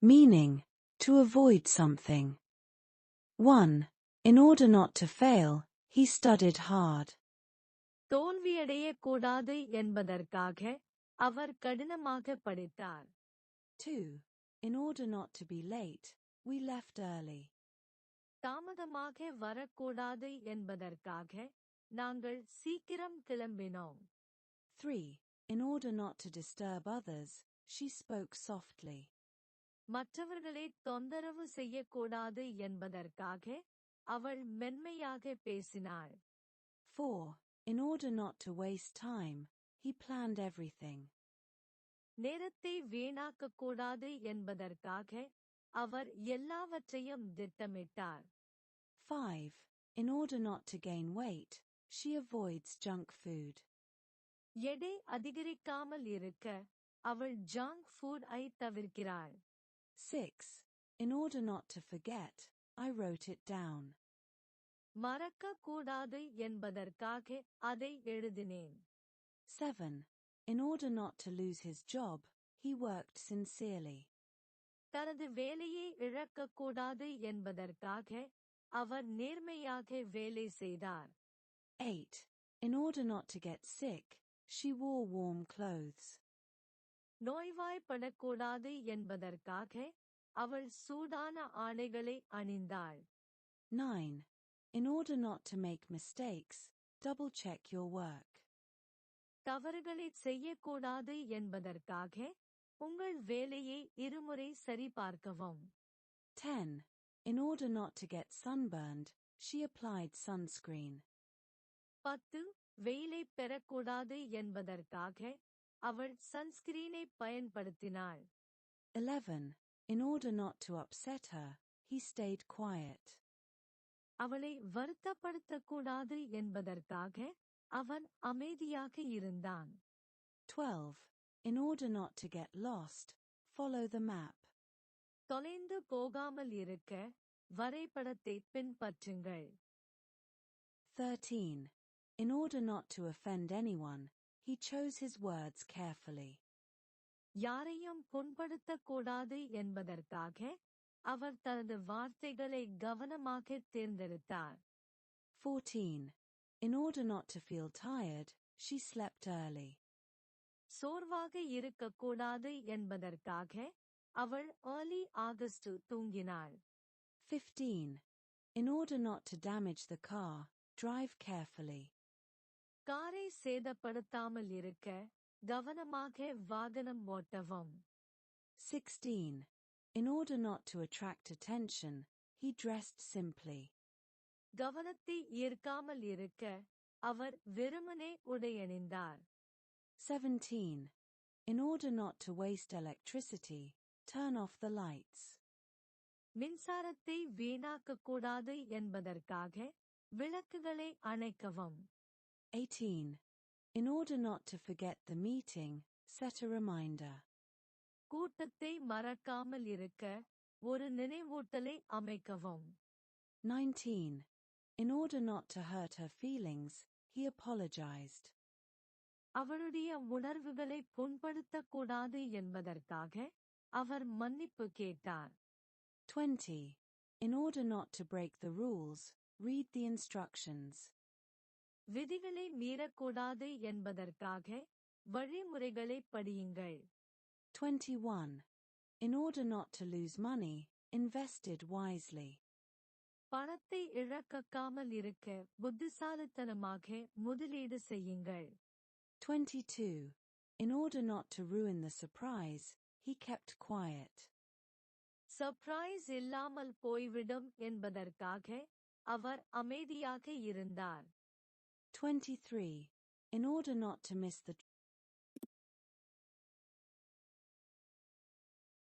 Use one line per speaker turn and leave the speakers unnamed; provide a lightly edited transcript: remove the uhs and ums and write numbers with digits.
Meaning, to avoid something. 1. In order not to fail, he studied hard.
தோல்வியடையக் கூடாது என்பதற்காக அவர் கடினமாக படித்தார்.
2. In order not to be late, we left early.
தாமதமாக வரக்கூடாது என்பதற்காக நாங்கள் சீக்கிரம் கிளம்பினோம்.
3. In order not to disturb others, she spoke softly.
மற்றவர்களை தொந்தரவு செய்யக்கூடாது என்பதற்காக அவள் மென்மையாக பேசினாள்.
4. In order not to waste time, he planned everything.
நேரத்தை வீணாக்கக்கூடாது என்பதற்காக அவர் எல்லாவற்றையும் திட்டமிட்டார்.
5. In order not to gain weight, she avoids junk food.
எடை அதிகரிக்காமல் இருக்க அவள் ஜங்க் ஃபுட் ஐ தவிர்க்கிறாள்.
6. In order not to forget, I wrote it down.
மறக்க கூடாது என்பதற்காக அதை எழுதினேன்.
7. In order not to lose his job, he worked sincerely.
தனது வேலையை இழக்கக்கூடாது என்பதற்காக அவர் நேர்மையாக வேலை செய்தார்.
8. In order not to get sick, she wore warm clothes.
நோய்வாய்ப்படக்கூடாது என்பதற்காக அவள் சூடான ஆடைகளை அணிந்தாள்.
9. In order not to make mistakes, double-check your work.
தவறுகளை செய்யக்கூடாது என்பதற்காக உங்கள் வேலையை இருமுறை சரிபார்க்கவும்.
10. In order not to get sunburned, she applied sunscreen.
10. வெயிலை பெறக்கூடாது என்பதற்காக அவள் சன்ஸ்கிரீனை பயன்படுத்தினாள்.
11. In order not to upset her, he stayed quiet.
அவளை வருத்தப்படுத்தக்கூடாது என்பதற்காக அவன் அமைதியாக இருந்தான்.
12. In order not to get lost, follow the map.
தொலைந்து போகாமல் இருக்க வரைபடத்தை பின்பற்றுங்கள்.
13. In order not to offend anyone, he chose his words carefully.
யாரையும் புண்படுத்தக்கூடாது என்பதற்காக அவர் தனது வார்த்தைகளை கவனமாக தேர்ந்தெடுத்தார்.
14. In order not to feel tired, she slept early.
சோர்வாக இருக்கக்கூடாது என்பதற்காக அவள் early August தூங்கினாள்.
15. In order not to damage the car, drive carefully.
காரை சேதப்படுத்தாமல் இருக்க கவனமாக வாகனம் ஓட்டவும்.
16. In order not to attract attention, he dressed simply.
கவனத்தை ஈர்க்காமல் இருக்க அவர் வெறுமனே உடையணிந்தார்.
17. In order not to waste electricity, turn off the lights.
மின்சாரத்தை வீணாக்கக்கூடாது என்பதற்காக விளக்குகளை அணைக்கவும்.
18. In order not to forget the meeting, set a reminder.
கூட்டத்தை மறக்காமல் இருக்க ஒரு நினைவூட்டலை அமைக்கவும்.
19. In order not to hurt her feelings, he apologized.
அவளுடைய உணர்வுகளை புண்படுத்தக்கூடாது என்பதற்காக அவர் மன்னிப்பு கேட்டார்.
20. In order not to break the rules, read the instructions.
விதிகளை மீறக்கூடாது என்பதற்காக வழிமுறைகளை படியுங்கள்.
21. In order not to lose money, invested wisely.
பணத்தை இழக்காமல் இருக்க புத்திசாலித்தனமாக முதலீடு செய்யுங்கள்.
22. In order not to ruin the surprise, he kept quiet.
Surprise இல்லாமல் போய்விடும் என்பதற்காக அவர் அமைதியாக இருந்தார்.
23. In order not to miss the